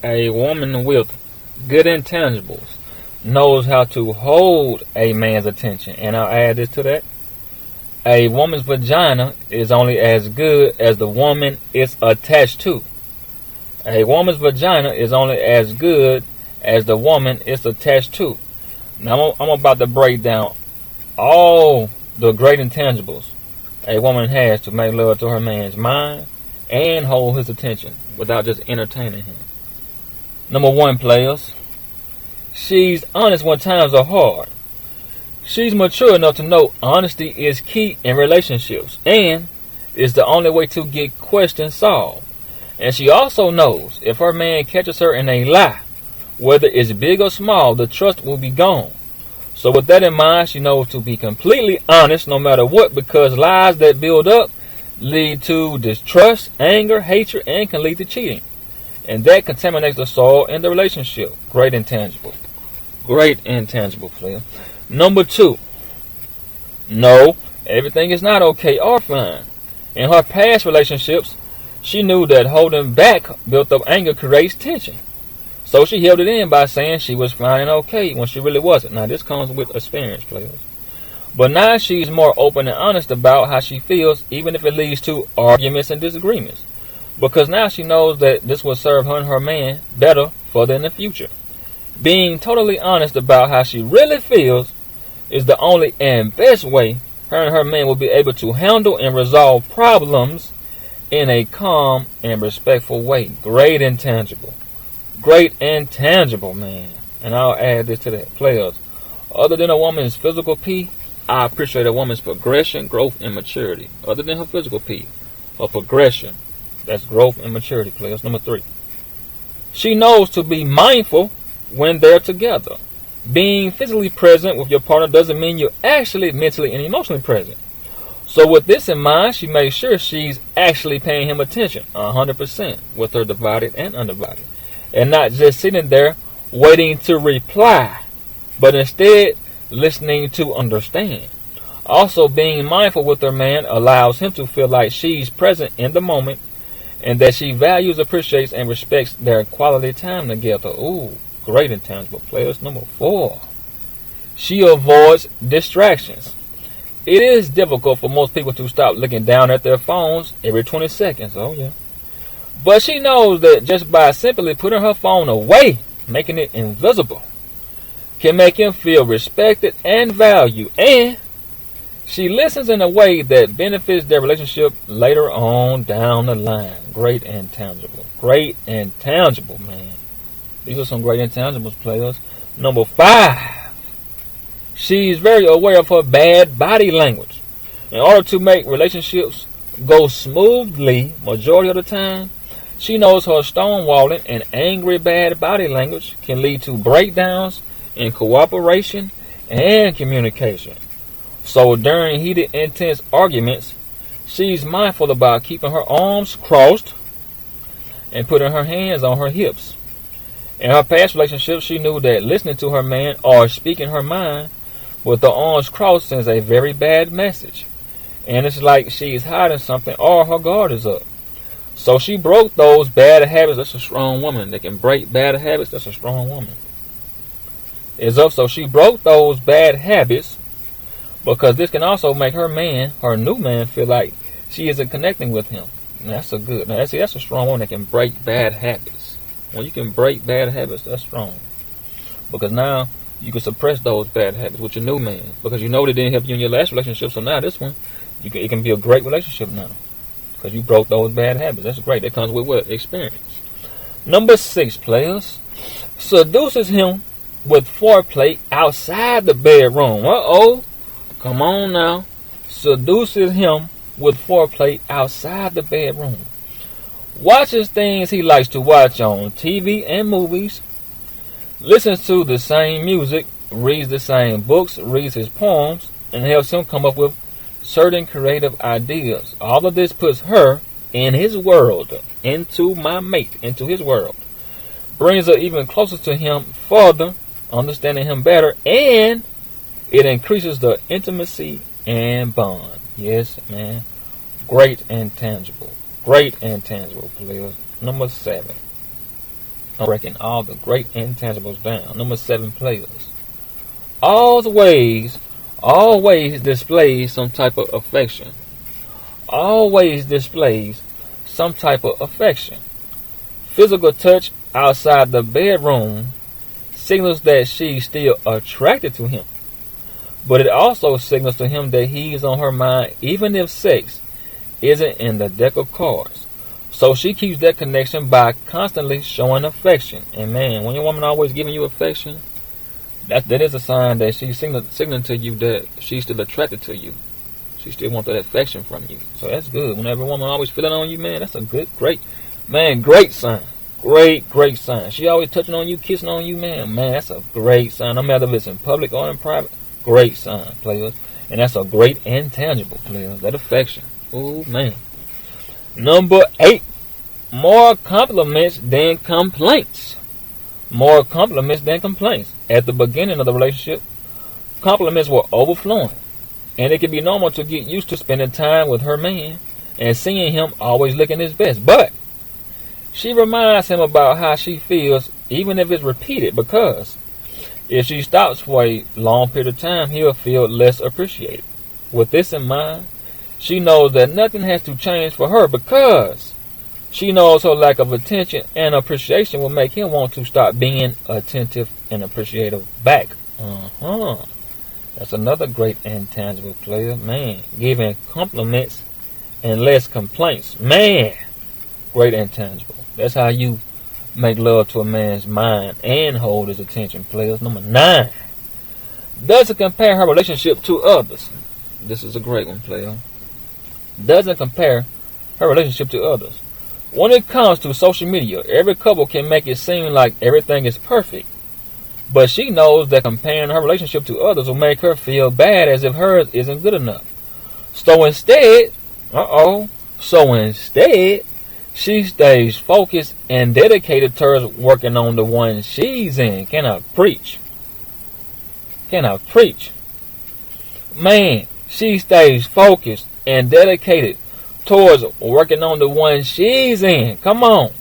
A woman with good intangibles knows how to hold a man's attention. And I'll add this to that. A woman's vagina is only as good as the woman it's attached to. A woman's vagina is only as good as the woman it's attached to. Now I'm about to break down all the great intangibles a woman has to make love to her man's mind and hold his attention without just entertaining him. Number 1, players. She's honest when times are hard. She's mature enough to know honesty is key in relationships and is the only way to get questions solved. And she also knows if her man catches her in a lie, whether it's big or small, the trust will be gone. So with that in mind, she knows to be completely honest no matter what, because lies that build up lead to distrust, anger, hatred, and can lead to cheating. And that contaminates the soil in the relationship. Great intangible. Great intangible, player. Number 2. No, everything is not okay or fine. In her past relationships, she knew that holding back built up anger creates tension. So she held it in by saying she was fine and okay when she really wasn't. Now this comes with experience, players. But now she's more open and honest about how she feels, even if it leads to arguments and disagreements. Because now she knows that this will serve her and her man better further in the future. Being totally honest about how she really feels is the only and best way her and her man will be able to handle and resolve problems in a calm and respectful way. Great intangible. Great intangible, man. And I'll add this to that. Players, other than a woman's physical P, I appreciate a woman's progression, growth, and maturity. Other than her physical P, her progression. That's growth and maturity, players. Number 3. She knows to be mindful when they're together. Being physically present with your partner doesn't mean you're actually mentally and emotionally present. So with this in mind, she makes sure she's actually paying him attention 100% with her divided and undivided. And not just sitting there waiting to reply, but instead listening to understand. Also, being mindful with her man allows him to feel like she's present in the moment and that she values, appreciates, and respects their quality time together. Ooh, great intangible, players. Number 4. She avoids distractions. It is difficult for most people to stop looking down at their phones every 20 seconds. Oh, yeah. But she knows that just by simply putting her phone away, making it invisible, can make him feel respected and valued. And she listens in a way that benefits their relationship later on down the line. Great intangible. Great intangible, man. These are some great intangibles, players. Number 5. She's very aware of her bad body language. In order to make relationships go smoothly, majority of the time, she knows her stonewalling and angry bad body language can lead to breakdowns in cooperation and communication. So during heated, intense arguments, she's mindful about keeping her arms crossed and putting her hands on her hips. In her past relationships, she knew that listening to her man or speaking her mind with the arms crossed sends a very bad message. And it's like she's hiding something or her guard is up. So she broke those bad habits. That's a strong woman. That can break bad habits. That's a strong woman. Is up. So she broke those bad habits because this can also make her man, her new man, feel like she isn't connecting with him. And that's a good. Now that's a strong woman that can break bad habits. When you can break bad habits, that's strong. Because now you can suppress those bad habits with your new man. Because you know they didn't help you in your last relationship. So now this one, it can be a great relationship now. Because you broke those bad habits. That's great. That comes with what? Experience. Number 6, players. Seduces him with foreplay outside the bedroom. Uh-oh. Come on now. Seduces him with foreplay outside the bedroom. Watches things he likes to watch on TV and movies. Listens to the same music. Reads the same books. Reads his poems. And helps him come up with certain creative ideas. All of this puts her in his world, into my mate, into his world. Brings her even closer to him further, understanding him better, and it increases the intimacy and bond. Yes, man. Great intangible. Great intangible, players. Number 7. breaking all the great intangibles down. Number 7, players. Always displays some type of affection. Always displays some type of affection. Physical touch outside the bedroom signals that she's still attracted to him. But it also signals to him that he's on her mind even if sex isn't in the deck of cards. So she keeps that connection by constantly showing affection. And man, when your woman always giving you affection, that is a sign that she's signaling to you that she's still attracted to you. She still wants that affection from you. So that's good. Whenever a woman always feeling on you, man, that's a great sign. Great sign. She always touching on you, kissing on you, man, that's a great sign. No matter if it's in public or in private, great sign, players. And that's a great intangible, players. That affection. Oh, man. Number 8, more compliments than complaints. More compliments than complaints. At the beginning of the relationship, compliments were overflowing. And it can be normal to get used to spending time with her man and seeing him always looking his best. But she reminds him about how she feels, even if it's repeated, because if she stops for a long period of time, he'll feel less appreciated. With this in mind, she knows that nothing has to change for her because she knows her lack of attention and appreciation will make him want to stop being attentive and appreciative back. That's another great intangible, player. Man, giving compliments and less complaints. Man, great intangible. That's how you make love to a man's mind and hold his attention, players. Number 9, doesn't compare her relationship to others. This is a great one, player. Doesn't compare her relationship to others. When it comes to social media, every couple can make it seem like everything is perfect. But she knows that comparing her relationship to others will make her feel bad as if hers isn't good enough. So instead, she stays focused and dedicated towards working on the one she's in. Can I preach? Man, she stays focused and dedicated towards working on the one she's in. Come on.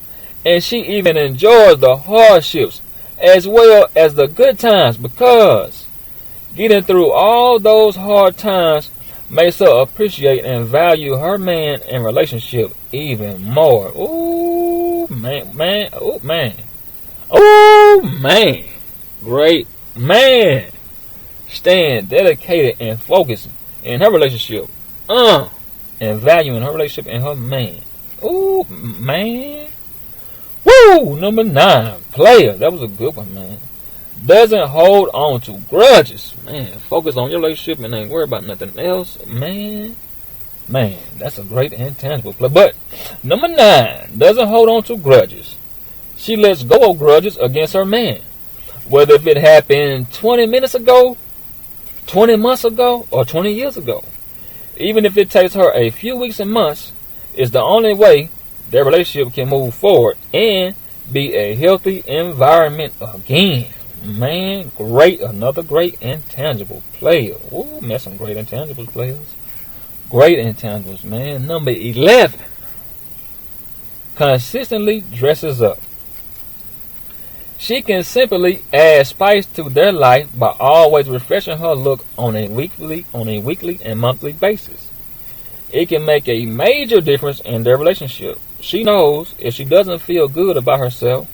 And she even enjoys the hardships as well as the good times because getting through all those hard times makes her appreciate and value her man and relationship even more. Oh man. Great man. Staying dedicated and focused in her relationship. And valuing her relationship and her man. Oh man. Woo! Number 9, player. That was a good one, man. Doesn't hold on to grudges. Man, focus on your relationship and ain't worry about nothing else. Man, that's a great intangible play. But number 9, doesn't hold on to grudges. She lets go of grudges against her man. Whether if it happened 20 minutes ago, 20 months ago, or 20 years ago. Even if it takes her a few weeks and months, it's the only way their relationship can move forward and be a healthy environment again. Man, great. Another great intangible player. Ooh, man, some great intangibles players. Great intangibles, man. Number 11. Consistently dresses up. She can simply add spice to their life by always refreshing her look on a weekly and monthly basis. It can make a major difference in their relationship. She knows if she doesn't feel good about herself,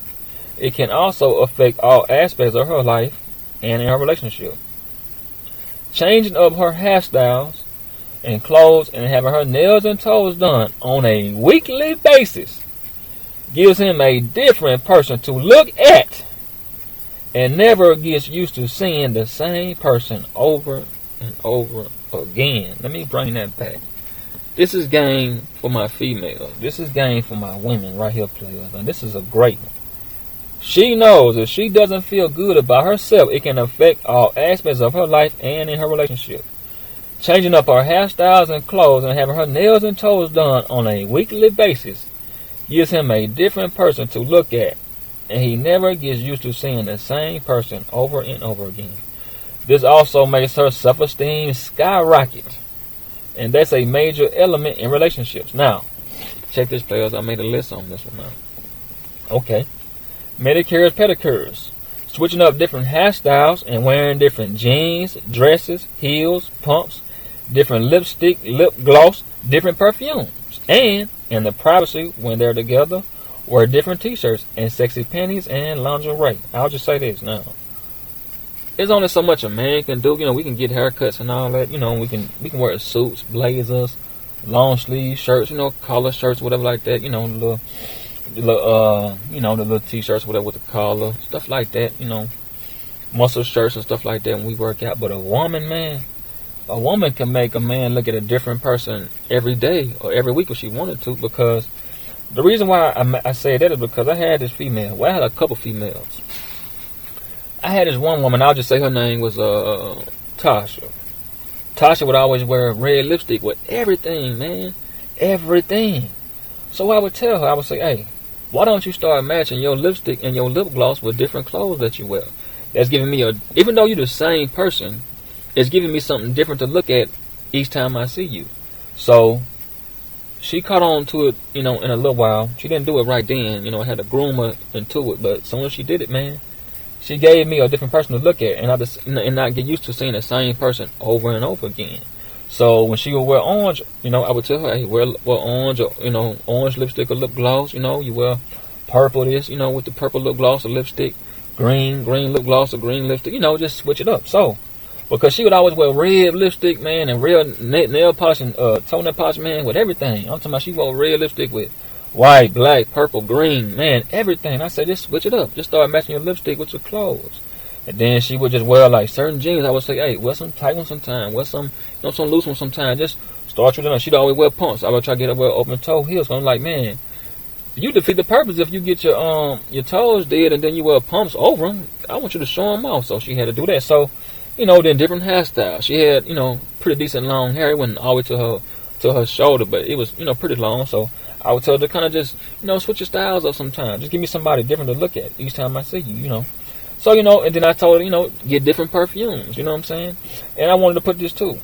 it can also affect all aspects of her life and in her relationship. Changing up her hairstyles and clothes and having her nails and toes done on a weekly basis gives him a different person to look at and never gets used to seeing the same person over and over again. Let me bring that back. This is game for my females. This is game for my women right here, players. And this is a great one. She knows if she doesn't feel good about herself, it can affect all aspects of her life and in her relationship. Changing up her hairstyles and clothes and having her nails and toes done on a weekly basis gives him a different person to look at, and he never gets used to seeing the same person over and over again. This also makes her self-esteem skyrocket, and that's a major element in relationships. Now, check this, players. I made a list on this one now. Okay. manicures, pedicures, switching up different hairstyles and wearing different jeans, dresses, heels, pumps, different lipstick, lip gloss, different perfumes, and in the privacy when they're together, wear different t-shirts and sexy panties and lingerie. I'll just say this now. There's only so much a man can do. We can get haircuts and all that. We can wear suits, blazers, long sleeve shirts, collar shirts, whatever like that. The little t-shirts, whatever with the collar, stuff like that. Muscle shirts and stuff like that when we work out. But a woman can make a man look at a different person every day or every week if she wanted to. Because the reason why I say that is because I had this female. Well, I had a couple females. I had this one woman, I'll just say her name was Tasha. Tasha would always wear red lipstick with everything, man. Everything. So I would tell her, I would say, hey, why don't you start matching your lipstick and your lip gloss with different clothes that you wear? That's giving me even though you're the same person, it's giving me something different to look at each time I see you. So she caught on to it, in a little while. She didn't do it right then, I had to groom her into it. But as soon as she did it, man, she gave me a different person to look at, and not get used to seeing the same person over and over again. So when she would wear orange, I would tell her, hey, wear orange or orange lipstick or lip gloss. You wear purple this, with the purple lip gloss or lipstick, green lip gloss or green lipstick. Just switch it up. So because she would always wear red lipstick, man, and red nail polish and toenail polish, man, with everything. I'm talking about she wore red lipstick with white, black, purple, green, man, everything. I said, just switch it up. Just start matching your lipstick with your clothes. And then she would just wear like certain jeans. I would say, hey, wear some tight ones sometimes. Wear some, some loose ones sometimes. Just start with them. She'd always wear pumps. I would try to get her wear open toe heels. So I'm like, man, you defeat the purpose if you get your toes did and then you wear pumps over them. I want you to show them off. So she had to do that. So, then different hairstyles. She had, pretty decent long hair. It wasn't all the way to her shoulder, but it was, pretty long. So I would tell her to kind of just, switch your styles up sometimes. Just give me somebody different to look at each time I see you, So, and then I told her, get different perfumes, you know what I'm saying? And I wanted to put this too.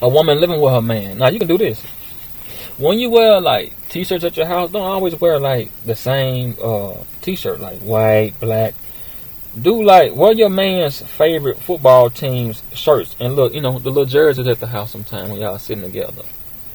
A woman living with her man. Now, you can do this. When you wear, like, t-shirts at your house, don't always wear, like, the same t-shirt, like white, black. Wear your man's favorite football team's shirts and look, the little jerseys at the house sometime when y'all sitting together.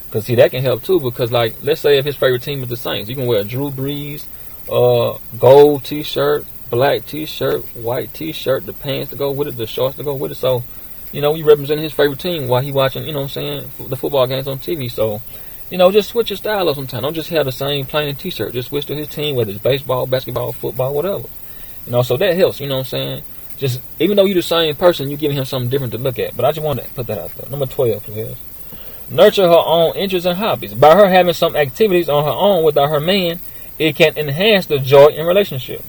Because, see, that can help, too, because, like, let's say if his favorite team is the Saints, you can wear a Drew Brees, gold t-shirt, black t-shirt, white t-shirt, the pants to go with it, the shorts to go with it. So, you represent his favorite team while he watching, the football games on TV. So, just switch your style up sometimes. Don't just have the same plain t-shirt. Just switch to his team, whether it's baseball, basketball, football, whatever. So that helps, Just, even though you're the same person, you're giving him something different to look at. But I just want to put that out there. Number 12, please. Nurture her own interests and hobbies. By her having some activities on her own without her man, it can enhance the joy in relationship.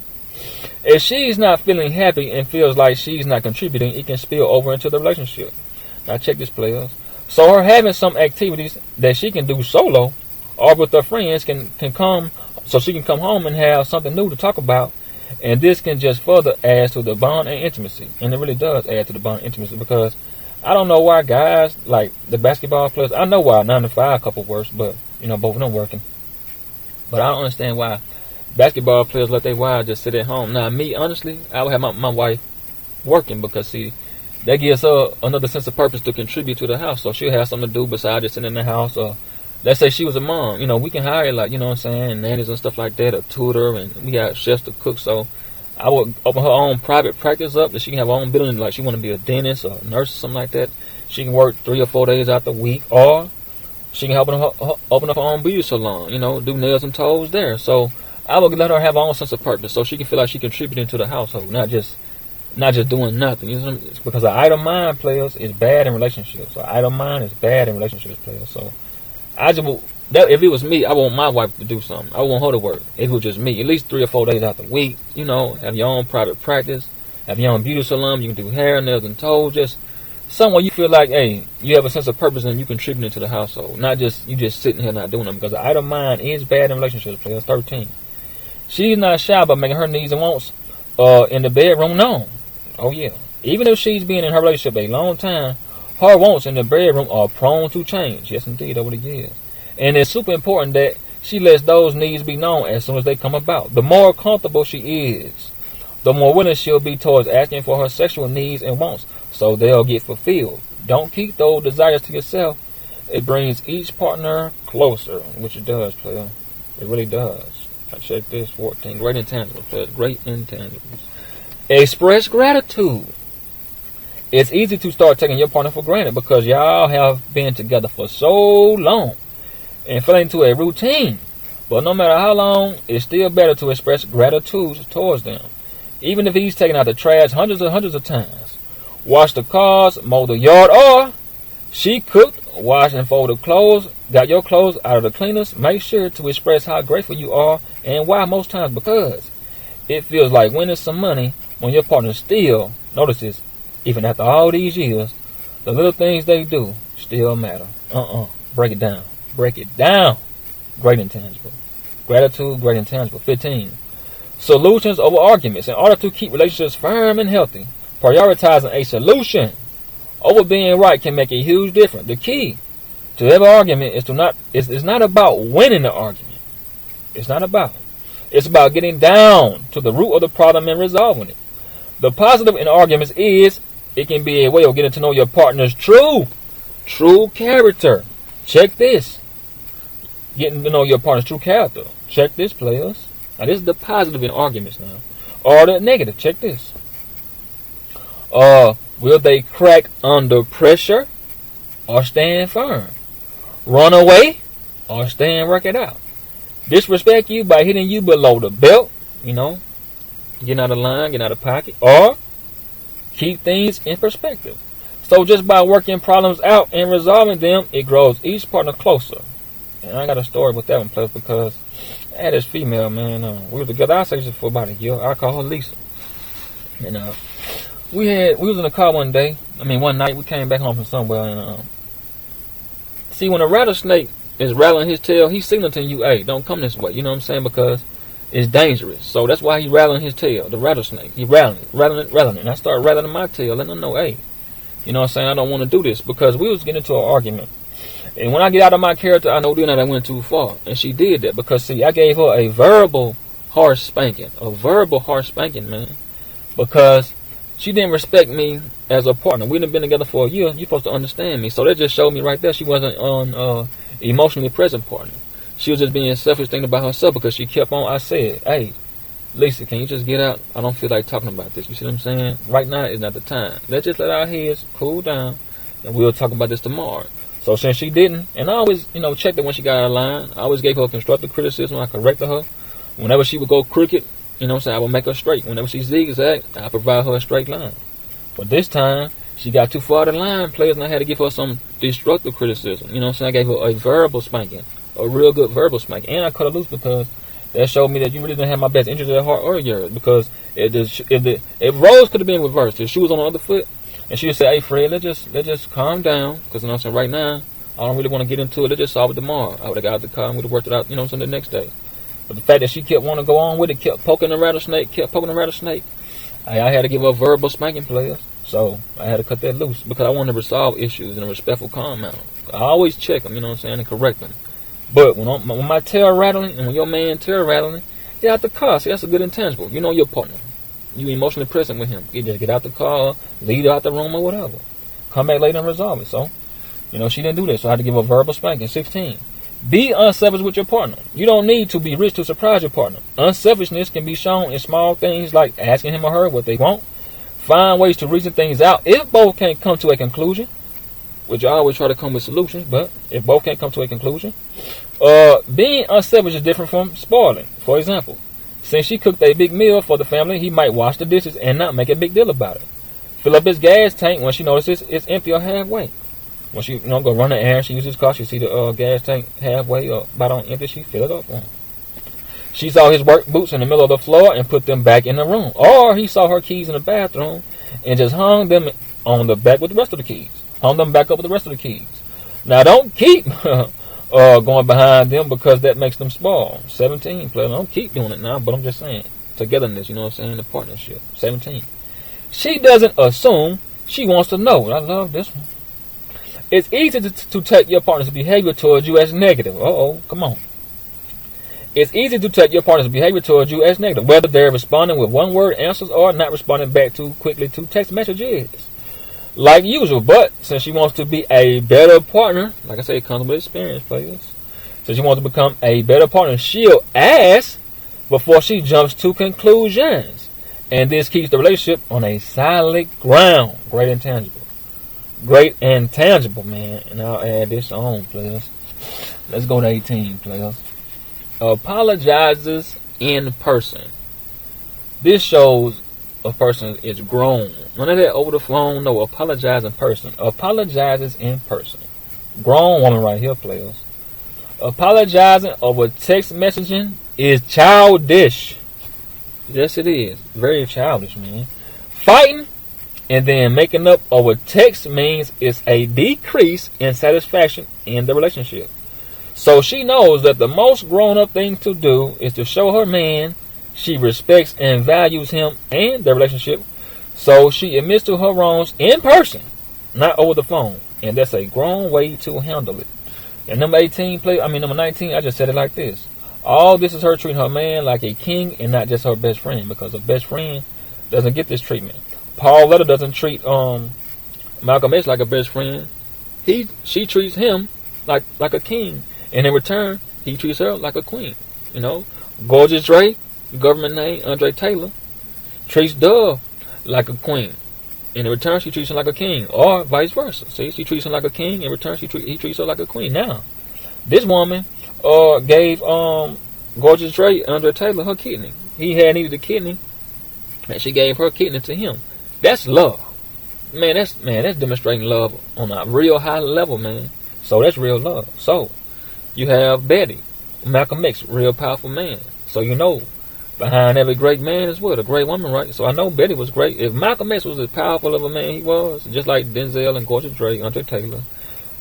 If she's not feeling happy and feels like she's not contributing, it can spill over into the relationship. Now check this, players. So her having some activities that she can do solo or with her friends can come, so she can come home and have something new to talk about. And this can just further add to the bond and intimacy. And it really does add to the bond and intimacy, because I don't know why guys, like the basketball players, I know why 9 to 5 couple works, but, both of them working. But I don't understand why basketball players let their wives just sit at home. Now, me, honestly, I would have my wife working, because, see, that gives her another sense of purpose to contribute to the house. So she'll have something to do besides just sitting in the house. Or let's say she was a mom. We can hire, like, nannies and stuff like that, a tutor, and we got chefs to cook. So I would open her own private practice up that she can have her own building. Like, she want to be a dentist or a nurse or something like that. She can work 3 or 4 days out the week, or she can open up her own beauty salon, do nails and toes there. So I would let her have her own sense of purpose, so she can feel like she contributing to the household, not just doing nothing. Because an idle mind, players, is bad in relationships. An idle mind is bad in relationships, players. So if it was me, I want my wife to do something. I want her to work. If it was just me, at least 3 or 4 days out the week, have your own private practice, have your own beauty salon. You can do hair, nails, and toes. Just somewhere you feel like, hey, you have a sense of purpose and you contributing to the household. Not just you just sitting here not doing them. Because an idle mind is bad in relationships, players. 13. She's not shy about making her needs and wants in the bedroom known. Oh, yeah. Even if she's been in her relationship a long time, her wants in the bedroom are prone to change. Yes, indeed, over the years. And it's super important that she lets those needs be known as soon as they come about. The more comfortable she is, the more willing she'll be towards asking for her sexual needs and wants, so they'll get fulfilled. Don't keep those desires to yourself. It brings each partner closer, which it does, player. It really does. I check this, 14. Great intangibles, player. Great intangibles. Express gratitude. It's easy to start taking your partner for granted because y'all have been together for so long and fell into a routine. But no matter how long, it's still better to express gratitude towards them. Even if he's taken out the trash hundreds of times, washed the cars, mowed the yard, or she cooked, washed and folded clothes, got your clothes out of the cleaners, make sure to express how grateful you are and why most times, because it feels like winning some money when your partner still notices, even after all these years, the little things they do still matter. Break it down. Break it down. Great intangible. Gratitude, great intangible. 15. Solutions over arguments. In order to keep relationships firm and healthy, prioritizing a solution over being right can make a huge difference. The key to every argument is not about winning the argument. It's not about. It's about getting down to the root of the problem and resolving it. The positive in arguments is it can be a way of getting to know your partner's true character. Check this. Getting to know your partner's true character. Check this, players. Now, this is the positive in arguments now. Or the negative. Check this. Will they crack under pressure or stand firm? Run away or stay and work it out? Disrespect you by hitting you below the belt, getting out of line, getting out of pocket, or keep things in perspective. So just by working problems out and resolving them, it grows each partner closer. And I got a story with that one, plus, because I had this female, man. We were together. I was for about a year. I call her Lisa. And we was in the car one night. We came back home from somewhere, and see, when a rattlesnake is rattling his tail, he's signaling to you, hey, don't come this way. You know what I'm saying? Because it's dangerous. So that's why he's rattling his tail, the rattlesnake. He's rattling it. And I started rattling my tail, letting them know, hey, you know what I'm saying, I don't want to do this, because we was getting into an argument. And when I get out of my character, I know then that I went too far. And she did that because, see, I gave her a verbal harsh spanking. Man. Because she didn't respect me as a partner. We done been together for a year. You're supposed to understand me. So that just showed me right there she wasn't on emotionally present partner. She was just being selfish, thinking about herself, because she kept on. I said, hey, Lisa, can you just get out? I don't feel like talking about this. You see what I'm saying? Right now is not the time. Let's just let our heads cool down, and we'll talk about this tomorrow. So since she didn't, and I always, checked her when she got out of line. I always gave her constructive criticism. I corrected her. Whenever she would go crooked, I would make her straight. Whenever she zigzagged, I provide her a straight line. But this time, she got too far to the line, players, and I had to give her some destructive criticism. I gave her a verbal spanking, a real good verbal spanking. And I cut her loose because that showed me that you really didn't have my best interest at heart or yours. Because if roles could have been reversed, if she was on the other foot, and she would say, hey, Fred, let's just calm down. Because, right now, I don't really want to get into it. Let's just solve it tomorrow. I would have got out the car and would have worked it out, the next day. But the fact that she kept wanting to go on with it, kept poking the rattlesnake, I had to give her a verbal spanking, players. So I had to cut that loose because I wanted to resolve issues in a respectful, calm manner. I always check them, and correct them. But when my tail rattling and when your man tail rattling, get out the car. See, that's a good intangible. You know your partner. You emotionally present with him. You just get out the car, leave out the room or whatever. Come back later and resolve it. So, she didn't do this. So I had to give her a verbal spanking. 16. Be unselfish with your partner. You don't need to be rich to surprise your partner. Unselfishness can be shown in small things like asking him or her what they want. Find ways to reason things out if both can't come to a conclusion, which I always try to come with solutions, but if both can't come to a conclusion. Being unselfish is different from spoiling. For example, since she cooked a big meal for the family, he might wash the dishes and not make a big deal about it. Fill up his gas tank when she notices it's empty or halfway. When she go run the errand, she uses his car, she see the gas tank halfway or about on empty, she fill it up for him. She saw his work boots in the middle of the floor and put them back in the room. Or he saw her keys in the bathroom and just hung them on the back with the rest of the keys. Hung them back up with the rest of the keys. Now don't keep going behind them because that makes them spoil. 17, player. Don't keep doing it now, but I'm just saying. Togetherness, the partnership. 17. She doesn't assume, she wants to know. I love this one. It's easy to take your partner's behavior towards you as negative. Come on. It's easy to take your partner's behavior towards you as negative, whether they're responding with one-word answers or not responding back too quickly to text messages, like usual. But since she wants to be a better partner, like I say, it comes with experience, players. Since she wants to become a better partner, she'll ask before she jumps to conclusions. And this keeps the relationship on a solid ground. Great intangible. Great intangible, man. And I'll add this on, players. Let's go to 18, players. Apologizes in person. This shows a person is grown. None of that over the phone. No, apologize in person. Apologizes in person. Grown woman right here, players. Apologizing over text messaging is childish. Yes, it is. Very childish, man. Fighting and then making up over text means it's a decrease in satisfaction in the relationship. So she knows that the most grown-up thing to do is to show her man she respects and values him and the relationship. So she admits to her wrongs in person, not over the phone. And that's a grown way to handle it. And number 19, I just said it like this. All this is her treating her man like a king and not just her best friend, because her best friend doesn't get this treatment. Pauletta doesn't treat Malcolm X like a best friend. She treats him like a king, and in return, he treats her like a queen. You know, Gorgeous Dre, government name Andre Taylor, treats Dove like a queen. In return, she treats him like a king, or vice versa. See, she treats him like a king. In return, he treats her like a queen. Now, this woman gave Gorgeous Dre, Andre Taylor, her kidney. He had needed a kidney, and she gave her kidney to him. That's love, man. That's demonstrating love on a real high level, man. So that's real love. So you have Betty, Malcolm X, real powerful man. So you know, behind every great man is what? A great woman, right? So I know Betty was great. If Malcolm X was as powerful of a man he was, just like Denzel and Gorgeous Dre, Andre Taylor,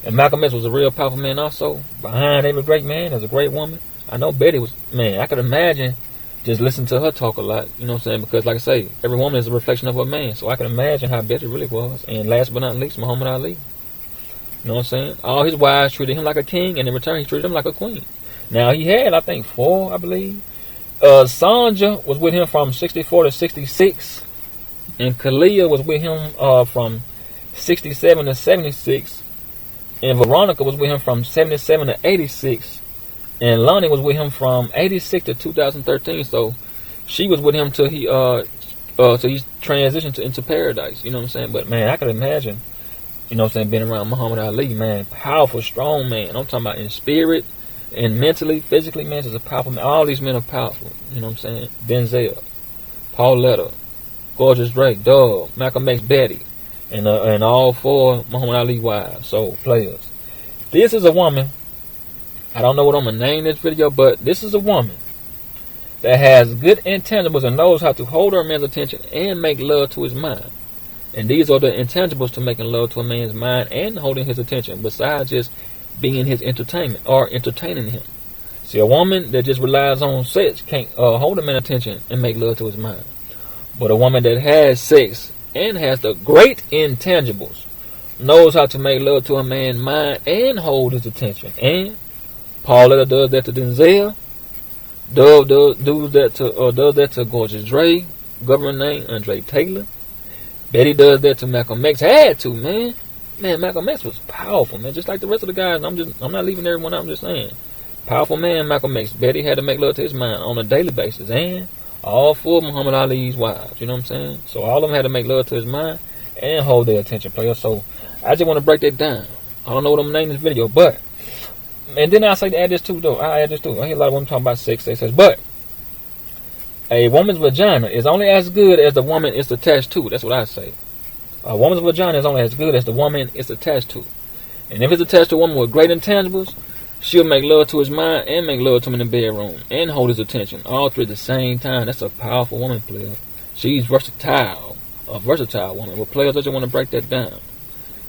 and Malcolm X was a real powerful man also, behind every great man is a great woman. I know Betty was, man, I could imagine just listening to her talk a lot, you know what I'm saying? Because like I say, every woman is a reflection of her man. So I can imagine how Betty really was. And last but not least, Muhammad Ali. You know what I'm saying? All his wives treated him like a king, and in return he treated him like a queen. Now he had, I think, 4, I believe. Sanja was with him from 64 to 66. And Kalia was with him from 67 to 76. And Veronica was with him from 77 to 86. And Lonnie was with him from 86 to 2013. So she was with him till he transitioned into paradise. You know what I'm saying? But man, I could imagine, you know what I'm saying, being around Muhammad Ali, man. Powerful, strong man. I'm talking about in spirit and mentally, physically, man. He's a powerful man. All these men are powerful. You know what I'm saying? Denzel, Pauletta, Gorgeous Dre, Dove, Malcolm X, Betty, and all 4 Muhammad Ali wives. So players, this is a woman. I don't know what I'm going to name this video, but this is a woman that has good intangibles and knows how to hold her man's attention and make love to his mind. And these are the intangibles to making love to a man's mind and holding his attention, besides just being his entertainment or entertaining him. See, a woman that just relies on sex can't hold a man's attention and make love to his mind. But a woman that has sex and has the great intangibles knows how to make love to a man's mind and hold his attention. And Pauletta does that to Denzel. Dove does that to Gorgeous Dre, government name Andre Taylor. Betty does that to Malcolm X. Had to, man. Man, Malcolm X was powerful, man. Just like the rest of the guys. I'm not leaving everyone out. I'm just saying, powerful man, Malcolm X. Betty had to make love to his mind on a daily basis, and all 4 Muhammad Ali's wives. You know what I'm saying? So all of them had to make love to his mind and hold their attention, player. So I just want to break that down. I don't know what I'm naming this video, but. And then I say to add this too, though. I add this too. I hear a lot of women talking about sex. They says, but a woman's vagina is only as good as the woman it's attached to. That's what I say. A woman's vagina is only as good as the woman it's attached to. And if it's attached to a woman with great intangibles, she'll make love to his mind and make love to him in the bedroom and hold his attention. All 3 at the same time. That's a powerful woman, player. She's versatile. A versatile woman. But players, I just want to break that down.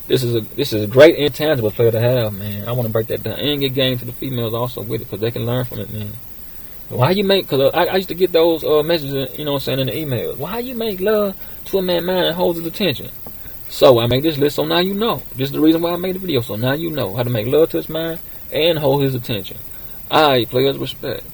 This is a great intangible player to have, man. I want to break that down and get game to the females also with it, because they can learn from it, man. Why you make? Because I used to get those messages, you know what I'm saying, in the emails. Why you make love to a man's mind and holds his attention? So I make this list, so now you know. This is the reason why I made the video. So now you know how to make love to his mind and hold his attention. Alright, players, respect.